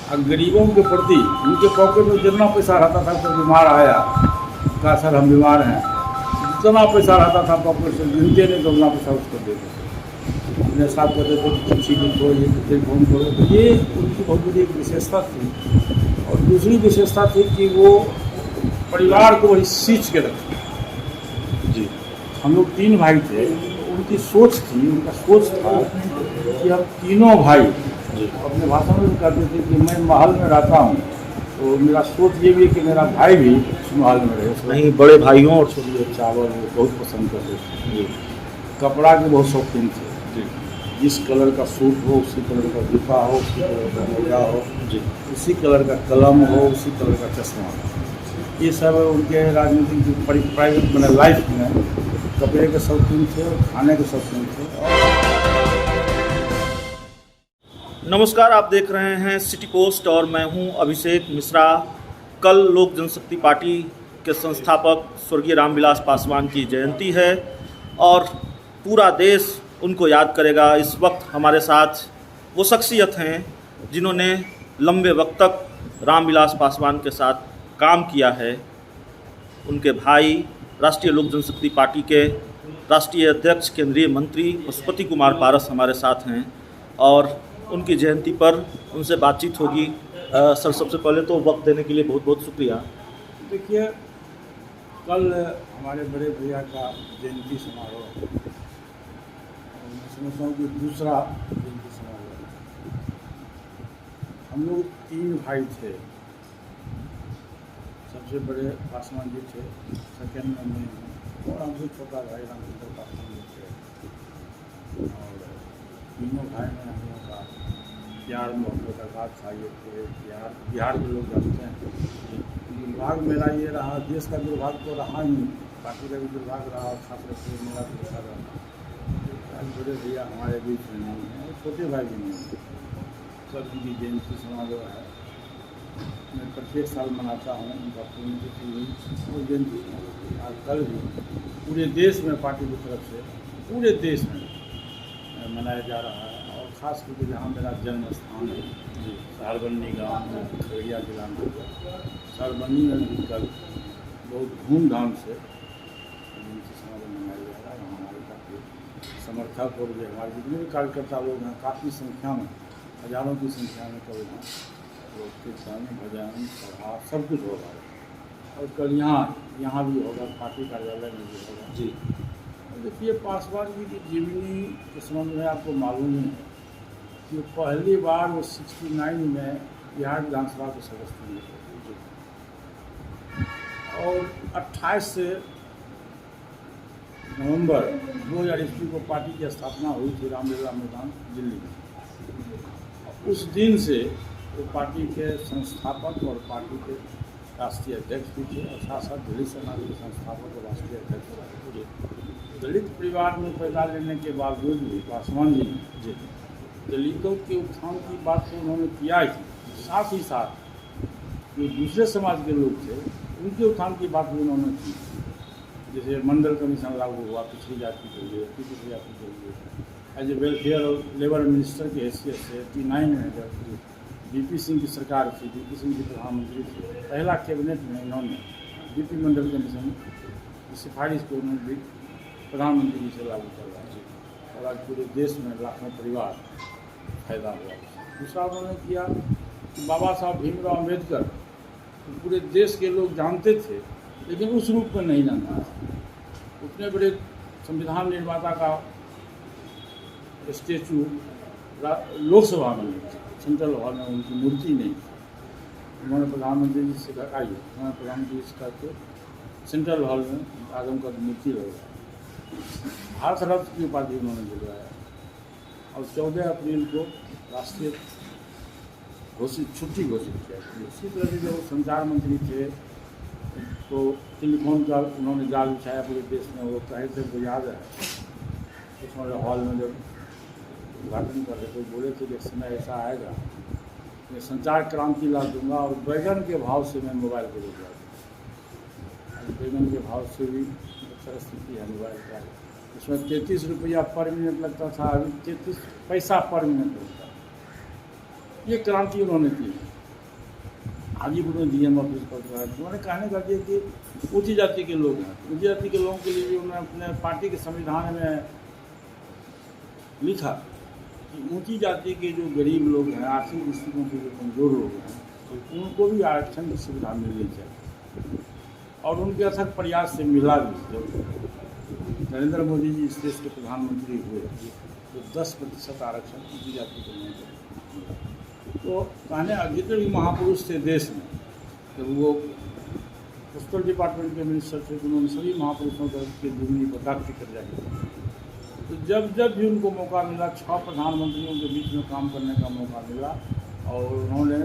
और गरीबों के प्रति उनके पॉकेट में जितना पैसा रहता था, तो बीमार आया कहा सर हम बीमार हैं, जितना पैसा रहता था पॉकेट से गिनते नहीं तो उतना पैसा उसको देते थे। अपने साथ कहते थे कि चिट्ठी लिखो, ये टेलीफोन करो। तो ये उनकी बहुत बड़ी एक विशेषता थी। और दूसरी विशेषता थी कि वो परिवार को बड़ी सींच के रखते। जी। हम लोग 3 भाई थे, उनकी सोच थी, उनका सोच था कि हम तीनों भाई अपने भाषण में कहते थे कि मैं महल में रहता हूँ, तो मेरा सोच ये भी है कि मेरा भाई भी उस महल में रहे। नहीं, बड़े भाइयों और छोटे चावल वो बहुत पसंद करते थे। कपड़ा के बहुत शौकीन थे। जिस कलर का सूट हो, उसी कलर का जूता हो, उसी कलर का मोजा हो, उसी कलर का कलम हो, उसी कलर का चश्मा हो। ये सब उनके राजनीतिक प्राइवेट मैंने लाइफ में कपड़े के शौकीन थे और खाने के शौकीन थे। नमस्कार, आप देख रहे हैं सिटी पोस्ट और मैं हूं अभिषेक मिश्रा। कल लोक जनशक्ति पार्टी के संस्थापक स्वर्गीय रामविलास पासवान की जयंती है और पूरा देश उनको याद करेगा। इस वक्त हमारे साथ वो शख्सियत हैं जिन्होंने लंबे वक्त तक रामविलास पासवान के साथ काम किया है। उनके भाई राष्ट्रीय लोक जनशक्ति पार्टी के राष्ट्रीय अध्यक्ष केंद्रीय मंत्री पशुपति कुमार पारस हमारे साथ हैं और उनकी जयंती पर उनसे बातचीत होगी। सर, सबसे पहले तो वक्त देने के लिए बहुत बहुत शुक्रिया। देखिए, कल हमारे बड़े भैया का जयंती समारोह, मैं समझता हूँ कि दूसरा जयंती समारोह। हम लोग 3 भाई थे। सबसे बड़े पासवान जी थे, सेकेंड में मैं हूँ और हमसे छोटा भाई रामचंद्र पासवान जी थे। और तीनों भाई में हम लोगों का प्यार मोहब्बत का बात था। ये पूरे बिहार के लोग जानते हैं। दुर्भाग्य मेरा ये रहा, देश का दुर्भाग्य तो रहा ही, पार्टी का भी दुर्भाग्य रहा और खास करके मेरा दुर्भाग्य रहा। बड़े भैया हमारे बीच में नहीं हैं और छोटे भाई भी नहीं हैं। कल उनकी जयंती समारोह है, मैं प्रत्येक साल मनाता हूँ। उनका पुण्यतिथि हुई और जयंती समारोह आज कल भी पूरे देश में पार्टी की तरफ से पूरे देश में मनाया जा रहा है। और ख़ास करके जहाँ मेरा जन्म स्थान है, सहरबन्नी गाँव में, खगड़िया जिला में, सहरबन्नी में भी कल बहुत धूमधाम से जयंती समारोह मनाया जा रहा है। हमारे काफ़ी समर्थक और जो हमारे जितने भी कार्यकर्ता लोग हैं, काफ़ी संख्या में, हज़ारों की संख्या में कल यहाँ लोग कीर्तन, भजन, सभा सब कुछ होगा। और कल यहाँ भी होगा, पार्टी कार्यालय में भी होगा। जी। देखिए, पासवान जी की जीवनी के संबंध में आपको मालूम है कि पहली बार वो 69 में बिहार विधानसभा के सदस्य बने और 28 से नवंबर 2000 ईस्वी को पार्टी की स्थापना हुई थी रामलीला मैदान दिल्ली में। उस दिन से वो पार्टी के संस्थापक और पार्टी के राष्ट्रीय अध्यक्ष भी थे और साथ साथ दलित समाज के संस्थापक और राष्ट्रीय अध्यक्ष थे। दलित परिवार में पैदा लेने के बावजूद भी पासवान जी ने दलितों के उत्थान की बात तो उन्होंने किया ही, साथ ही साथ जो दूसरे समाज के लोग थे उनके उत्थान की बात भी उन्होंने की। जैसे मंडल कमीशन लागू हुआ पिछड़ी जाति के लिए, पिछड़ी जाति के लिए। एज ए वेलफेयर और लेबर मिनिस्टर की हैसियत से 89 में जब बीपी सिंह की सरकार थी, बीपी सिंह जी प्रधानमंत्री थे, पहला कैबिनेट में इन्होंने बीपी मंडल कमीशन की सिफारिश को उन्होंने भी प्रधानमंत्री जी से लागू करवाया और आज पूरे देश में लाखों परिवार फायदा हुआ। दूसरा उन्होंने किया कि बाबा साहब भीमराव अम्बेडकर पूरे देश के लोग जानते थे, लेकिन उस रूप में नहीं जानते थे। उतने बड़े संविधान निर्माता का स्टेचू लोकसभा में नहीं था, सेंट्रल हॉल में उनकी मूर्ति नहीं थी। उन्होंने प्रधानमंत्री जी से कहा, आइए, उन्होंने प्रधानमंत्री जी से कहते सेंट्रल हॉल में आजमगढ़ मूर्ति लगवाई, भारत रत्न की उपाधि उन्होंने दिलवाया और 14 अप्रैल को राष्ट्रीय छुट्टी घोषित किया। इसी तरह से जब संचार मंत्री थे तो टेलीफोन का उन्होंने जाल बिछाया पूरे देश में। वो कहे थे, वो याद है, उसमें हॉल में जब उद्घाटन कर रहे थे बोले थे कि समय ऐसा आएगा मैं संचार क्रांति ला दूंगा और बैगन के भाव से मैं मोबाइल को रोक दूँगा। बैगन के भाव से भी अक्सर स्थिति है मोबाइल का। उसमें 33 रुपया पर मिनट लगता था, अभी 33 पैसा पर मिनट लगता है। ये क्रांति उन्होंने की हाजीपुर में डीएम ऑफिस पर रहा है। उन्होंने कहने का कि ऊंची जाति के लोग हैं, ऊंची जाति के लोगों के लिए भी उन्होंने अपने पार्टी के संविधान में लिखा कि ऊंची जाति के जो गरीब लोग हैं, आर्थिक दृष्टिकोण से जो कमज़ोर लोग हैं, उनको भी आरक्षण की सुविधा मिलनी चाहिए। और उनके अथक प्रयास से मिला भी। जब नरेंद्र मोदी जी इस देश के प्रधानमंत्री हुए तो 10% आरक्षण ऊंची जाति को मिला। तो कहने जितने भी महापुरुष थे देश में, जब वो पोस्टल डिपार्टमेंट के मिनिस्टर थे तो उन्होंने सभी महापुरुषों के जीवनी पर डाक टिकट जारी किया। तो जब भी उनको मौका मिला, 6 प्रधानमंत्रियों के बीच में काम करने का मौका मिला और उन्होंने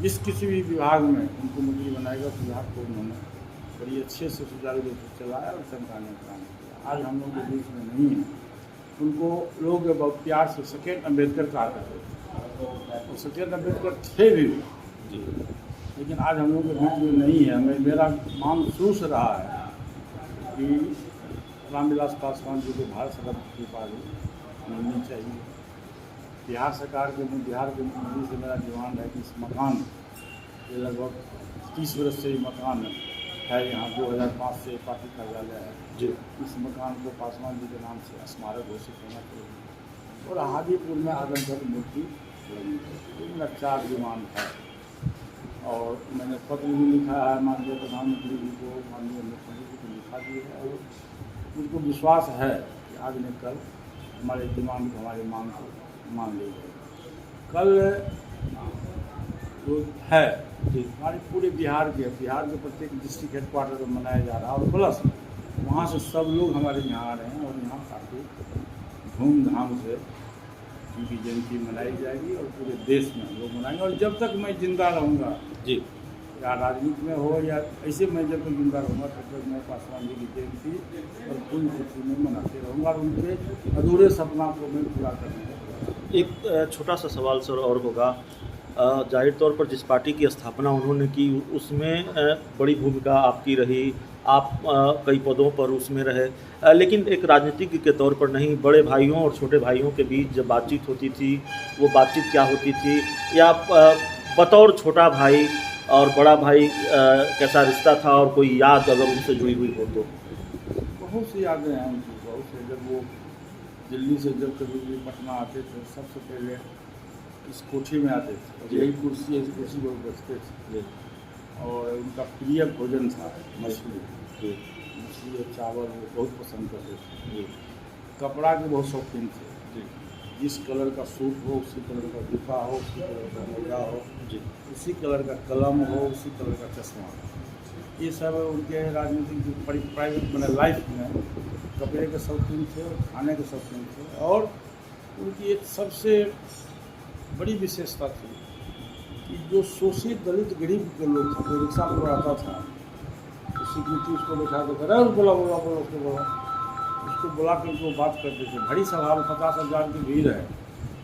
जिस किसी भी विभाग में उनको मंत्री बनाएगा उस विभाग को उन्होंने बड़ी अच्छे से सुचारू रूप से चलाया और चमकाने का काम किया। आज हम लोग के बीच में नहीं है। उनको लोग बहुत प्यार से सेकेंड अम्बेडकर कहा करते थे और सेकेंड अम्बेडकर थे भी, लेकिन आज हम लोग के बीच में नहीं है। मेरा मांग शुरू से रहा है कि रामविलास पासवान जी को भारत सरकार की उपाधि मिलनी चाहिए। बिहार सरकार के बिहार के मुख्यमंत्री से मेरा डिमांड है कि इस मकान, ये लगभग 30 वर्ष से ये मकान है, यहाँ 2005 से पार्टी कार्यालय है जी, इस मकान को पासवान जी के नाम से स्मारक घोषित होना चाहिए और हाजीपुर में आदमकद मूर्ति लगनी। मेरा 4 डिमांड है और मैंने पत्र भी लिखा है माननीय प्रधानमंत्री जी को, माननीय मुख्यमंत्री जी को लिखा भी है और उनको विश्वास है कि आज नहीं कल हमारे डिमांड को, हमारी मांग को मान ली गई। कल जो है हमारे पूरे बिहार के प्रत्येक डिस्ट्रिक्ट हेडक्वार्टर में मनाया जा रहा है और प्लस वहाँ से सब लोग हमारे यहाँ आ रहे हैं और यहाँ काफ़ी धूमधाम से उनकी जयंती मनाई जाएगी और पूरे देश में लोग मनाएंगे। और जब तक मैं जिंदा रहूँगा जी, या राजनीति में हो या ऐसे, मैं जब तक जिंदा रहूँगा तब तक मैं पासवान जी की जयंती और पूरी खुशी में मनाते रहूँगा और उनके अधूरे सपना को मैं पूरा करूँगा। एक छोटा सा सवाल सर और होगा, जाहिर तौर पर जिस पार्टी की स्थापना उन्होंने की उसमें बड़ी भूमिका आपकी रही, आप कई पदों पर उसमें रहे, लेकिन एक राजनीतिज्ञ के तौर पर नहीं, बड़े भाइयों और छोटे भाइयों के बीच जब बातचीत होती थी वो बातचीत क्या होती थी, या बतौर छोटा भाई और बड़ा भाई कैसा रिश्ता था और कोई याद अगर उनसे जुड़ी हुई हो तो? बहुत सी यादें हैं उनकी, बहुत से। जब वो दिल्ली से जब कभी भी पटना आते थे सबसे पहले इस कोठी में आते थे और यही कुर्सी है, इस कुर्सी पर बचते थे और उनका प्रिय भोजन था मछली और चावल, वो बहुत पसंद करते थे। कपड़ा के बहुत शौकीन थे, जिस कलर का सूट हो उसी कलर का जूता हो, उसी कलर का मोजा हो जी, उसी कलर का कलम हो, उसी कलर का चश्मा हो। ये सब उनके राजनीतिक प्राइवेट मैंने लाइफ में कपड़े के शौकीन थे और खाने के शौकीन थे। और उनकी एक सबसे बड़ी विशेषता थी कि जो शोषित दलित गरीब के लोग थे, कोई रिक्शा पर आता था तो सिक्योरिटी उसको बैठा के बोला उसको बुला के उनको बात करते थे। बड़ी सभा में 50,000 की भीड़ है,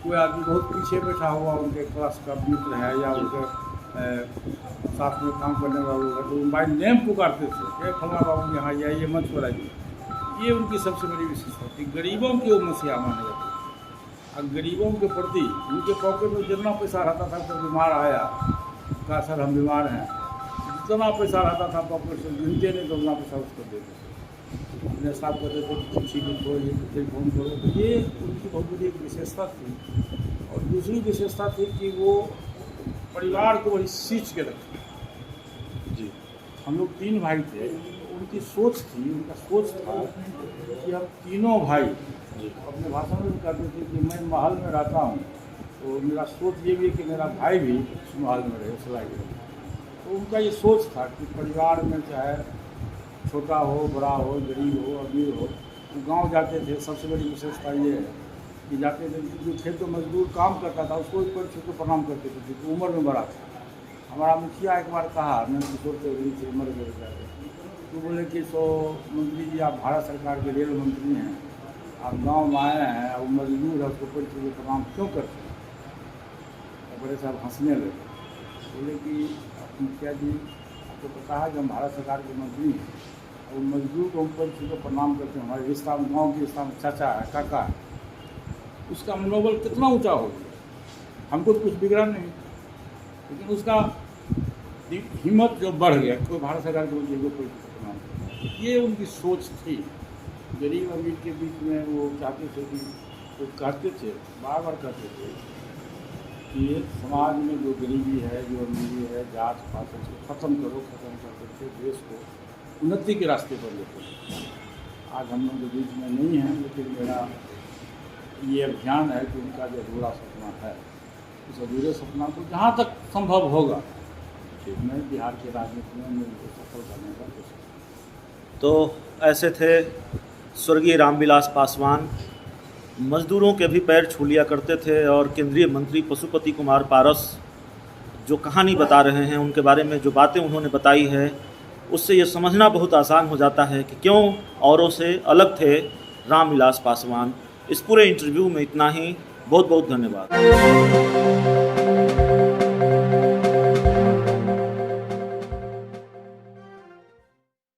कोई आदमी बहुत पीछे बैठा हुआ उनके क्लास का मित्र है या उनके साथ में काम करने वाला लोग है तो बाई नेम पुकारते थे, फला बाबू यहाँ ये मंच पर आइए। ये उनकी सबसे बड़ी विशेषता थी। गरीबों की वो मसीहा माने जाते थे और गरीबों के प्रति उनके पॉकेट में जितना पैसा रहता था तो बीमार आया कहा सर हम बीमार हैं, जितना पैसा रहता था पॉकेट से गिनते नहीं तो उतना पैसा उसको देते थे। अपने साथ करते थे कुर्सी लिखो, ये फोन करो, तो ये उनकी बहुत बड़ी एक विशेषता थी। और दूसरी विशेषता थी कि वो परिवार को बड़ी सींच के रखते जी। हम लोग 3 भाई थे, उनकी सोच थी, उनका सोच था कि हम तीनों भाई अपने भाषण में कहते थे कि मैं महल में रहता हूँ तो मेरा सोच ये भी है कि मेरा भाई भी उस महल में रहे, उस लायक रहे। तो उनका ये सोच था कि परिवार में चाहे छोटा हो, बड़ा हो, गरीब हो, अमीर हो, तो गांव जाते थे। सबसे बड़ी विशेषता ये है कि जाते थे, जो खेत तो मजदूर काम करता था उसको एक छोटे प्रणाम करते थे क्योंकि उम्र में बड़ा था। हमारा मुखिया एक बार कहा, मैंने किशोर चौधरी से उम्र में जाते तो बोले कि मंत्री जी आप भारत सरकार के रेल मंत्री हैं, आप गाँव में आए हैं और मजदूर है उसको कोई चीज़ प्रणाम क्यों करते हैं? तो बड़े साहब हंसने लगे, बोले कि मुखिया जी आपको पता है कि हम भारत सरकार के मंत्री हैं और मजदूर को ऊपर को प्रणाम करते हैं, हमारे रिश्ता में गाँव के रिश्ता में चाचा है, काका है, उसका मनोबल कितना ऊंचा हो गया। हमको तो कुछ बिगड़ा नहीं, लेकिन उसका हिम्मत जो बढ़ गया, कोई भारत सरकार को बोलिए कोई सपना, ये उनकी सोच थी। गरीब अमीर के बीच में वो चाहते थे कि वो कहते थे, बार बार कहते थे कि ये समाज में जो गरीबी है, जो अमीरी है, जात पात, उसको ख़त्म करो, ख़त्म कर करके देश को उन्नति के रास्ते पर लेते हैं। आज हम लोग के बीच में नहीं हैं, लेकिन मेरा ये अभियान है कि उनका जो अधूरा सपना है, उस अधूरे सपना को जहाँ तक संभव होगा कि मैं बिहार के राजनीति में उनको सफल करने का कोशिश। तो ऐसे थे स्वर्गीय रामविलास पासवान, मजदूरों के भी पैर छू लिया करते थे। और केंद्रीय मंत्री पशुपति कुमार पारस जो कहानी बता रहे हैं, उनके बारे में जो बातें उन्होंने बताई है, उससे ये समझना बहुत आसान हो जाता है कि क्यों औरों से अलग थे रामविलास पासवान। इस पूरे इंटरव्यू में इतना ही। बहुत बहुत धन्यवाद।